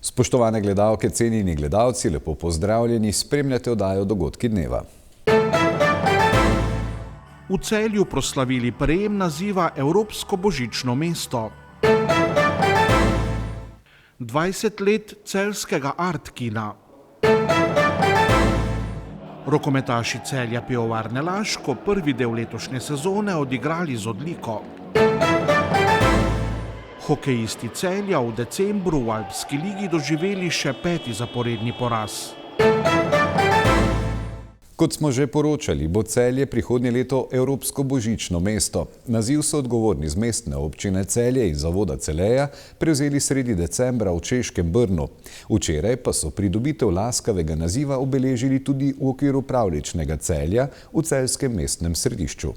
Spoštovane gledalke, cenjeni gledalci, lepo pozdravljeni, spremljate oddajo Dogodki dneva. V Celju proslavili prejem naziva Evropsko božično mesto. 20 let celjskega art kina. Rokometaši Celja Pivovarne Laško prvi del letošnje sezone odigrali z odliko. Hokejisti Celja v decembru v Alpski ligi doživeli še 5. zaporedni poraz. Kot smo že poročali, bo Celje prihodnje leto Evropsko božično mesto. Naziv so odgovorni z mestne občine Celje in zavoda Celeja prevzeli sredi decembra v češkem Brnu. Včeraj pa so pridobitev laskavega naziva obeležili tudi v okviru pravljičnega Celja v celjskem mestnem središču.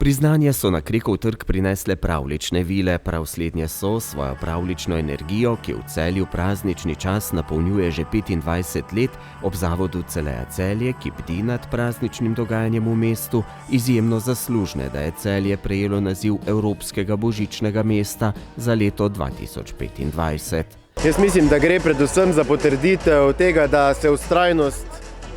Priznanje so na Krekov trg prinesle pravljične vile. Prav slednje so svojo pravljično energijo, ki v Celju praznični čas napolnjuje že 25 let, ob zavodu Celeja Celje, ki bdi nad prazničnim dogajanjem v mestu, izjemno zaslužne, da je Celje prejelo naziv Evropskega božičnega mesta za leto 2025. Jaz mislim, da gre predvsem za potrditev tega, da se vztrajnost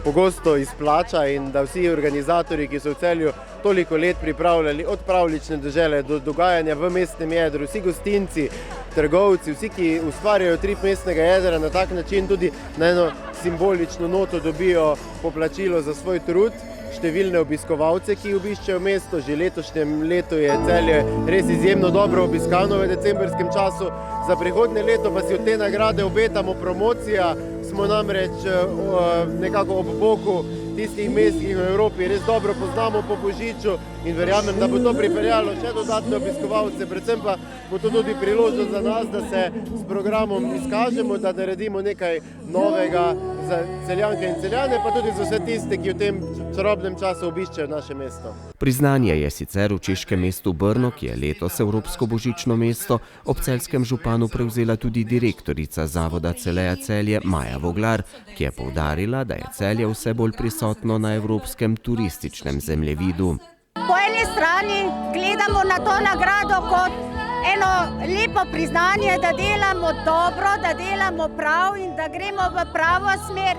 pogosto izplača in da vsi organizatorji, ki so v Celju toliko let pripravljali od pravljične dežele do dogajanja v mestnem jedru, vsi gostinci, trgovci, vsi, ki ustvarjajo trip mestnega jedra, na tak način tudi na eno simbolično noto dobijo poplačilo za svoj trud. Številne obiskovalce, ki obiščejo mesto, že letošnjem letu je Celje res izjemno dobro obiskano v decembrskem času. Za prihodnje leto pa si od te nagrade obetamo promocija, smo namreč nekako ob boku tistih mest, ki jih v Evropi res dobro poznamo po božiču in verjamem, da bo to pripeljalo še dodatne obiskovalce, predvsem pa bo to tudi priložnost za nas, da se s programom izkažemo, da naredimo nekaj novega za Celjanke in Celjane, pa tudi za vse tiste, ki v tem čarobnem času obiščejo naše mesto. Priznanje je sicer v češkem mestu Brno, ki je letos Evropsko božično mesto, ob celjskem županu prevzela tudi direktorica zavoda Celeja Celje Maja Voglar, ki je poudarila, da je Celje vse bolj prisotno na evropskem turističnem zemljevidu. Po eni strani gledamo na to nagrado kot eno lepo priznanje, da delamo dobro, da delamo prav in da gremo v pravo smer.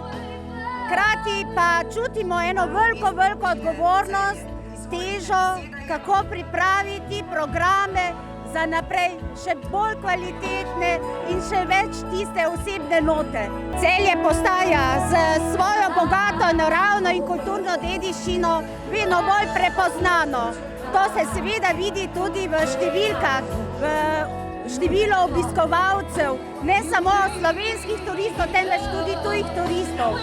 Hkrati pa čutimo eno veliko odgovornost, težo, kako pripraviti programe za naprej še bolj kvalitetne in še več tiste osebne note. Celje postaja z svojo bogato naravno in kulturno dediščino vedno bolj prepoznano. To se seveda vidi tudi v številkah, v število obiskovalcev, ne samo slovenskih turistov, temveč tudi tujih turistov.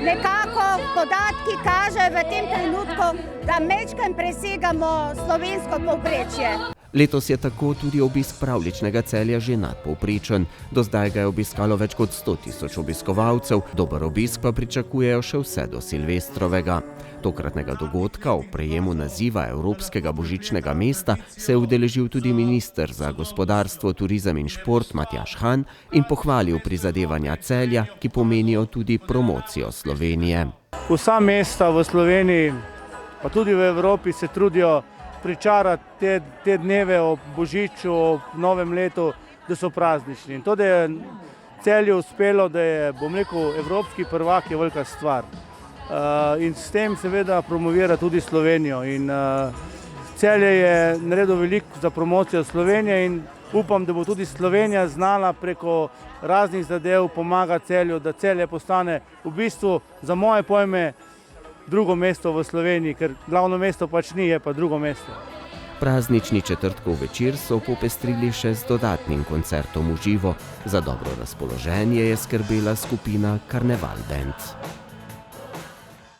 Nekako podatki kažejo v tem trenutku, da majčkeno presegamo slovensko povprečje. Letos je tako tudi obisk pravljičnega Celja že nadpovprečen. Do zdaj ga je obiskalo več kot 100.000 obiskovalcev, dober obisk pa pričakujejo še vse do Silvestrovega. Tokratnega dogodka o prejemu naziva Evropskega božičnega mesta se je udeležil tudi minister za gospodarstvo, turizem in šport Matjaž Han in pohvalil prizadevanja Celja, ki pomenijo tudi promocijo Slovenije. Vsa mesta v Sloveniji, pa tudi v Evropi, se trudijo pričarati te dneve ob božiču, ob novem letu, da so praznični. In to, da je Celju uspelo, da je, bom rekel, evropski prvak, je velika stvar. In s tem seveda promovira tudi Slovenijo. In Celje je naredil veliko za promocijo Slovenije in upam, da bo tudi Slovenija znala preko raznih zadev pomagati Celju, da Celje postane v bistvu za moje pojme drugo mesto v Sloveniji, ker glavno mesto pač ni, je pa drugo mesto. Praznični četrtkov večer so popestrili še z dodatnim koncertom v živo. Za dobro razpoloženje je skrbela skupina Karneval Band.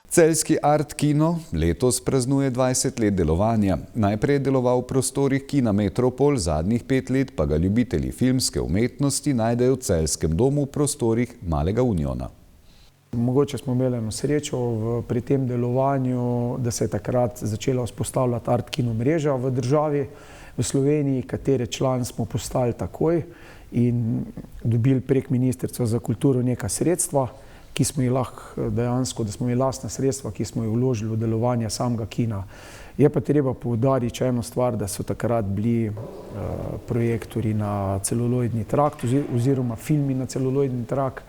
Celjski art kino letos praznuje 20 let delovanja. Najprej je deloval v prostorih Kina Metropol, zadnjih 5 let pa ga ljubitelji filmske umetnosti najdejo v celjskem domu v prostorih Malega Uniona. Mogoče smo imeli eno srečo pri tem delovanju, da se je takrat začela vzpostavljati art kino mreža v državi, v Sloveniji, katere član smo postali takoj in dobili prek Ministrstva za kulturo neka sredstva, ki smo jih lahko dejansko, da smo imeli lastna sredstva, ki smo jih vložili v delovanje samega kina. Je pa treba poudariti eno stvar, da so takrat bili projektorji na celuloidni trakt oziroma filmi na celuloidni trakt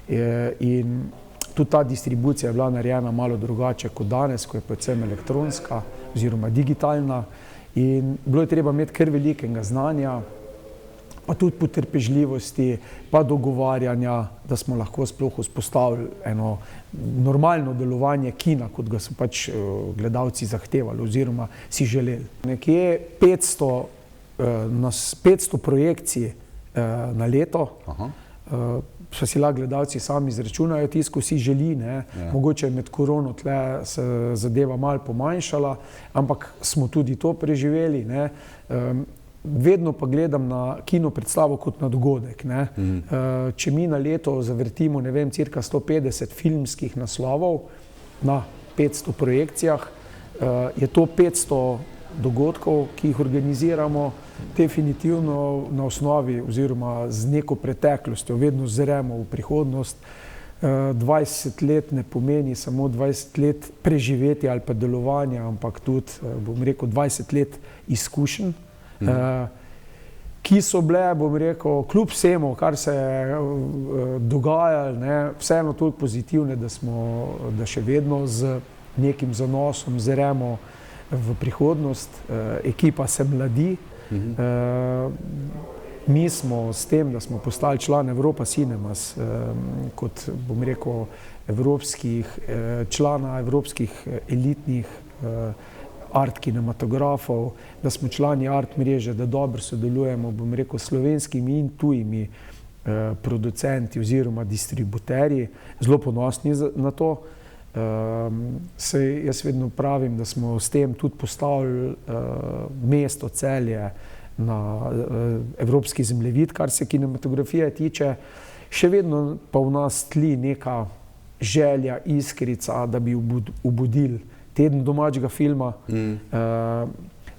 in tudi ta distribucija je bila narejena malo drugače kot danes, ko je predvsem elektronska oziroma digitalna in bilo je treba imeti kar velikega znanja, pa tudi potrpežljivosti, pa dogovarjanja, da smo lahko sploh vzpostavili eno normalno delovanje kina, kot ga so pač gledalci zahtevali oziroma si želeli. Nekje 500 projekcij na leto, pa si lahko gledalci sami izračunajo, tisto si želi, ne. Mogoče je med korono tle se zadeva malo pomanjšala, ampak smo tudi to preživeli, ne. Vedno pa gledam na kino predstavo kot na dogodek, ne. Če mi na leto zavrtimo, ne vem, cirka 150 filmskih naslovov na 500 projekcijah, je to 500 dogodkov, ki jih organiziramo, definitivno na osnovi oziroma z neko preteklostjo, vedno zremo v prihodnost. 20 let ne pomeni samo 20 let preživetja ali pa delovanja, ampak tudi, bom rekel, 20 let izkušenj, ki so bile, bom rekel, kljub vsemu, kar se je dogajalo, ne, vseeno toliko pozitivne, da še vedno z nekim zanosom zremo v prihodnost. Ekipa se mladi. Mi smo s tem, da smo postali član Europa Cinemas, kot, bom rekel, člana evropskih elitnih art kinematografov, da smo člani art mreže, da dobro sodelujemo, bom rekel, slovenskimi in tujimi producenti oziroma distributerji, zelo ponosni na to. Jaz vedno pravim, da smo s tem tudi postavili mesto Celje na evropski zemljevid, kar se kinematografije tiče. Še vedno pa v nas tli neka želja, iskrica, da bi obudili teden domačega filma.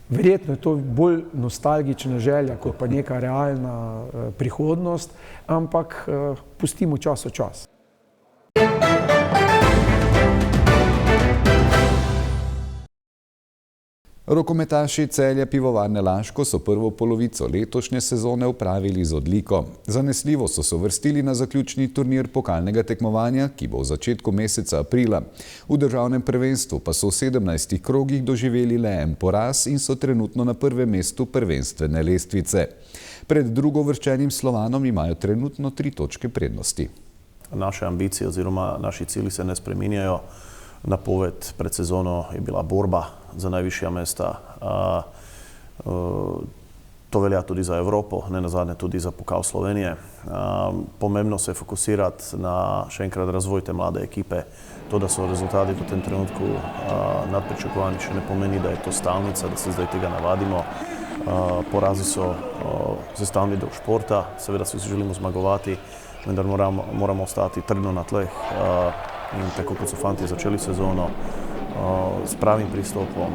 Verjetno je to bolj nostalgična želja, kot pa neka realna prihodnost, ampak pustimo čas v čas. Rokometaši Celja Pivovarne Laško so prvo polovico letošnje sezone opravili z odliko. Zanesljivo so se uvrstili na zaključni turnir pokalnega tekmovanja, ki bo v začetku meseca aprila. V državnem prvenstvu pa so v 17 krogih doživeli le en poraz in so trenutno na prvem mestu prvenstvene lestvice. Pred drugovrščenim Slovanom imajo trenutno 3 točke prednosti. Naše ambicije oziroma naši cilji se ne spreminjajo. Napoved pred sezono je bila borba za najvišja mesta. To velja tudi za Evropo, ne nazadnje tudi za pokal Slovenije. Pomembno se je fokusirati na še enkrat razvoj te mlade ekipe. To, da so rezultati v tem trenutku nadpričakovani, še ne pomeni, da je to stalnica, da se zdaj tega navadimo. Porazi so sestavni del športa, seveda si želimo zmagovati, vendar moramo ostati trdno na tleh. In tako kot so fanti začeli sezono, s pravim pristopom,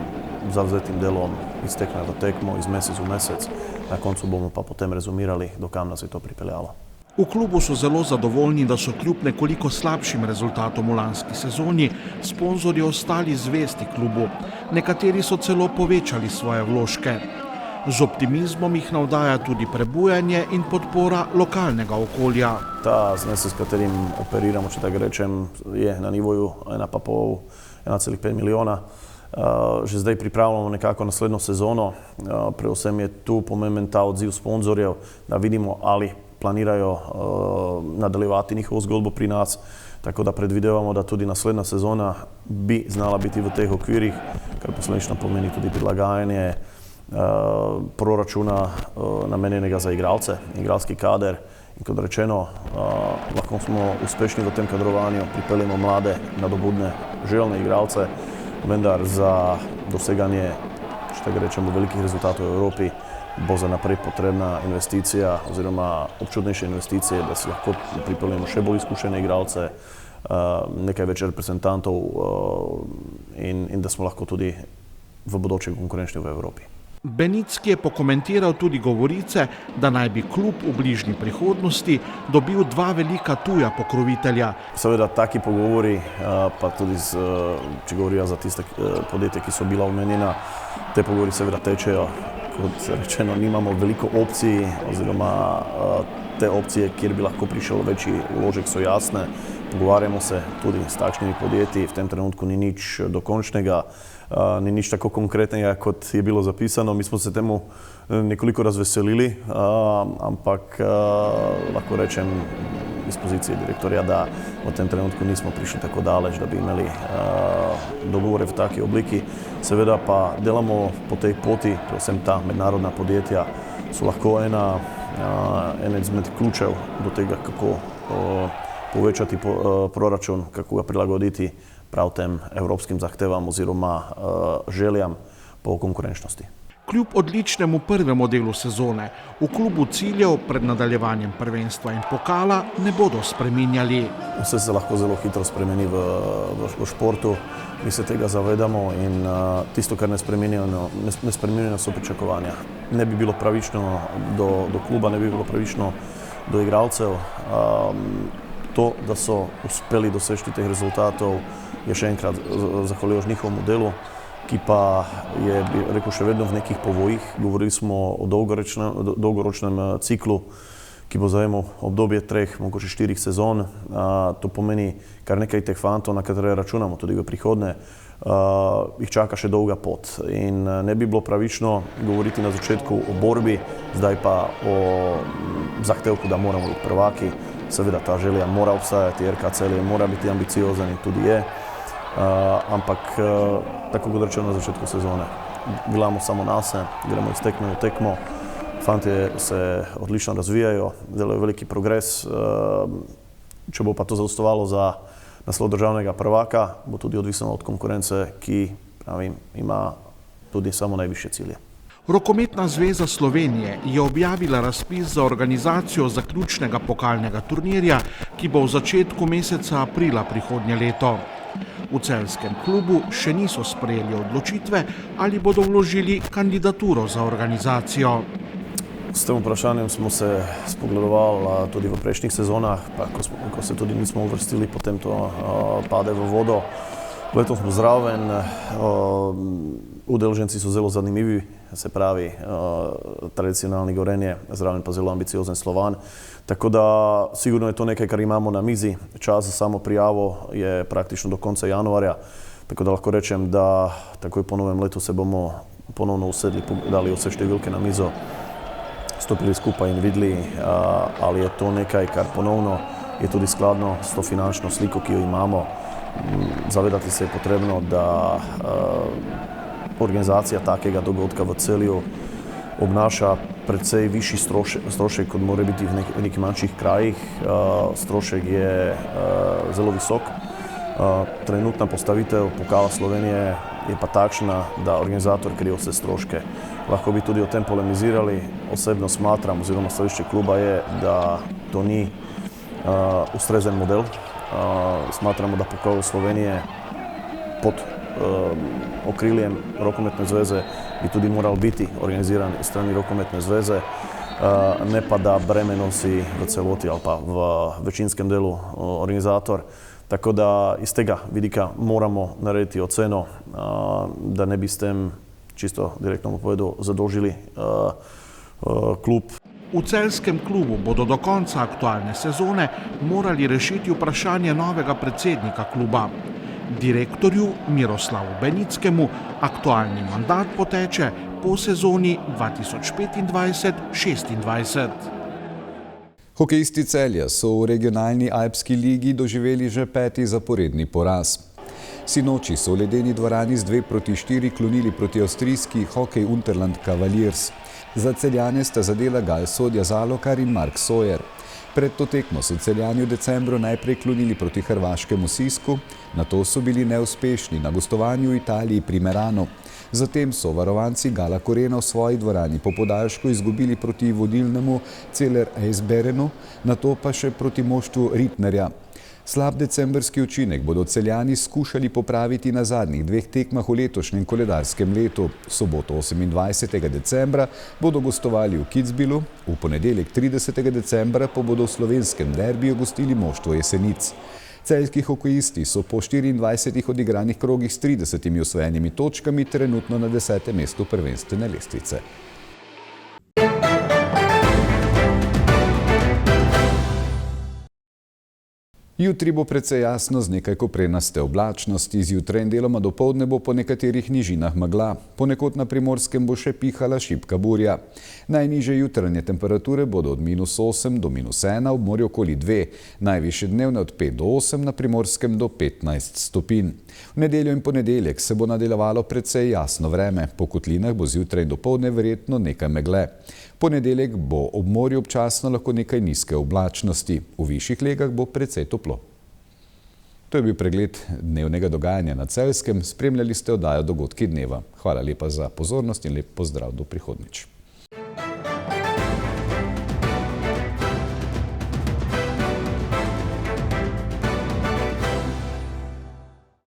zavzetim delom, iz tekme v tekmo, iz mesec v mesec, na koncu bomo pa potem rezumirali, do kam nas je to pripeljalo. V klubu so zelo zadovoljni, da so kljub nekoliko slabšim rezultatom v lanski sezoni sponzorji ostali zvesti klubu. Nekateri so celo povečali svoje vložke. Z optimizmom jih navdaja tudi prebujanje in podpora lokalnega okolja. Ta znesek, s katerim operiramo, če tako rečem, je na nivoju 1,5 milijona. Že zdaj pripravljamo nekako naslednjo sezono. Predvsem je tu pomemben ta odziv sponzorjev, da vidimo, ali planirajo nadaljevati njihovo zgodbo pri nas. Tako da predvidevamo, da tudi naslednja sezona bi znala biti v teh okvirih, kar posledično pomeni tudi prilagajanje proračuna namenjenega za igralce, igralski kader. In kot rečeno, lahko smo uspešni v tem kadrovanju, pripeljemo mlade, nadobudne, željne igralce, vendar za doseganje, če tako rečemo, velikih rezultatov v Evropi bo za naprej potrebna investicija oziroma občutnejše investicije, da si lahko pripeljemo še bolj izkušene igralce, nekaj več reprezentantov in da smo lahko tudi v bodoče konkurenčni v Evropi. Benicki je pokomentiral tudi govorice, da naj bi klub v bližnji prihodnosti dobil 2 velika tuja pokrovitelja. Seveda taki pogovori, pa tudi če govorijo za tiste podjetja, ki so bila omenjena, te pogovori seveda tečejo. Kot rečeno, nimamo veliko opcij, oziroma te opcije, kjer bi lahko prišel večji vložek, so jasne. Pogovarjamo se tudi s takšnimi podjetji, v tem trenutku ni nič dokončnega, ni nič tako konkretnega, kot je bilo zapisano. Mi smo se temu nekoliko razveselili, ampak lahko rečem iz pozicije direktorja, da v tem trenutku nismo prišli tako daleč, da bi imeli dogovore v taki obliki. Seveda pa delamo po tej poti, predvsem ta mednarodna podjetja so lahko ena izmed ključev do tega, kako povečati proračun, kako ga prilagoditi prav tem evropskim zahtevam oziroma željam po konkurenčnosti. Kljub odličnemu prvemu delu sezone v klubu ciljev pred nadaljevanjem prvenstva in pokala ne bodo spreminjali. Vse se lahko zelo hitro spremeni v športu, mi se tega zavedamo in tisto, kar ne spreminjajo, so pričakovanja. Ne bi bilo pravično do kluba, ne bi bilo pravično do igralcev. To, da so uspeli doseči teh rezultatov, je še enkrat zahvaljujoč njihovemu delu, ki pa je, rekel, še vedno v nekih povojih. Govorili smo o dolgoročnem ciklu, ki bo zajemal obdobje 3, mogoče 4 sezon. To pomeni kar nekaj teh fantov, na katere računamo tudi v prihodnje. Jih čaka še dolga pot in ne bi bilo pravično govoriti na začetku o borbi, zdaj pa o zahtevku, da moramo biti prvaki. Seveda ta želja mora obstajati, RK Celje mora biti ambiciozen in tudi je, ampak tako kot rečeno na začetku sezone, gledamo samo nase, gremo iz tekme v tekmo, fantje se odlično razvijajo, delajo veliki progres, če bo pa to zadostovalo za naslov državnega prvaka, bo tudi odvisno od konkurence, ki, pravim, ima tudi samo najvišje cilje. Rokometna zveza Slovenije je objavila razpis za organizacijo zaključnega pokalnega turnirja, ki bo v začetku meseca aprila prihodnje leto. V celjskem klubu še niso sprejeli odločitve, ali bodo vložili kandidaturo za organizacijo. S tem vprašanjem smo se spogledovali tudi v prejšnjih sezonah, pa ko se tudi nismo uvrstili, potem to pade v vodo. Letos smo zraven, udeleženci so zelo zanimivi, se pravi tradicionalni Gorenje, zraven pa zelo ambiciozen Slovan. Tako da sigurno je to nekaj, kar imamo na mizi. Čas za samo prijavo je praktično do konca januarja, tako da lahko rečem, da takoj po novem letu se bomo ponovno usedli, dali vse številke na mizo, stopili skupaj in videli, ali je to nekaj, kar ponovno je tudi skladno s to finančno sliko, ki jo imamo. Zavedati se je potrebno, da organizacija takega dogodka v Celju obnaša precej višji strošek, kot mora biti v nekih manjših krajih. Strošek je zelo visok. Trenutna postavitev pokala Slovenije je pa takšna, da organizator krije vse stroške. Lahko bi tudi o tem polemizirali. Osebno smatram, oziroma stališče kluba je, da to ni ustrezen model. Smatramo, da pokal Slovenije pod okriljem Rokometne zveze bi tudi moral biti organiziran iz strani Rokometne zveze, ne pa da breme nosi v celoti ali pa v večinskem delu organizator. Tako da iz tega vidika moramo narediti oceno, da ne bi s tem, čisto direktno povedal, zadolžili klub. V celjskem klubu bodo do konca aktualne sezone morali rešiti vprašanje novega predsednika kluba. Direktorju Miroslavu Benickemu aktualni mandat poteče po sezoni 2025-26. Hokejisti Celja so v regionalni alpski ligi doživeli že 5. zaporedni poraz. Sinoči so v ledeni dvorani z 2-4 klonili proti avstrijski Hokej Unterland Cavaliers. Za Celjane sta zadela Gal Sodja Zalokar in Mark Sawyer. Pred to tekmo so Celjani v decembru najprej klonili proti hrvaškemu Sisku, nato so bili neuspešni na gostovanju v Italiji pri Meranu. Zatem so varovanci Gala Korena v svoji dvorani po podaljšku izgubili proti vodilnemu Celer Eisberenu, nato pa še proti moštvu Ritnerja. Slab decembrski učinek bodo Celjani skušali popraviti na zadnjih 2 tekmah v letošnjem koledarskem letu. V soboto 28. decembra bodo gostovali v Kitzbühelu, v ponedeljek 30. decembra pa bodo v slovenskem derbiju gostili moštvo Jesenic. Celjski hokejisti so po 24 odigranih krogih s 30 osvojenimi točkami trenutno na 10. mestu prvenstvene lestvice. Jutri bo precej jasno z nekaj koprenaste oblačnosti, zjutraj in deloma dopoldne bo po nekaterih nižinah megla. Ponekod na Primorskem bo še pihala šibka burja. Najnižje jutranje temperature bodo od -8 do -1, ob morju okoli 2, najvišje dnevne od 5 do 8, na Primorskem do 15 stopinj. V nedeljo in ponedeljek se bo nadaljevalo precej jasno vreme, po kotlinah bo zjutraj in dopoldne verjetno nekaj megle. Ponedeljek bo ob morju občasno lahko nekaj nizke oblačnosti, v višjih legah bo precej toplo. To je bil pregled dnevnega dogajanja na Celjskem, spremljali ste oddajo Dogodki dneva. Hvala lepa za pozornost in lep pozdrav do prihodnjič.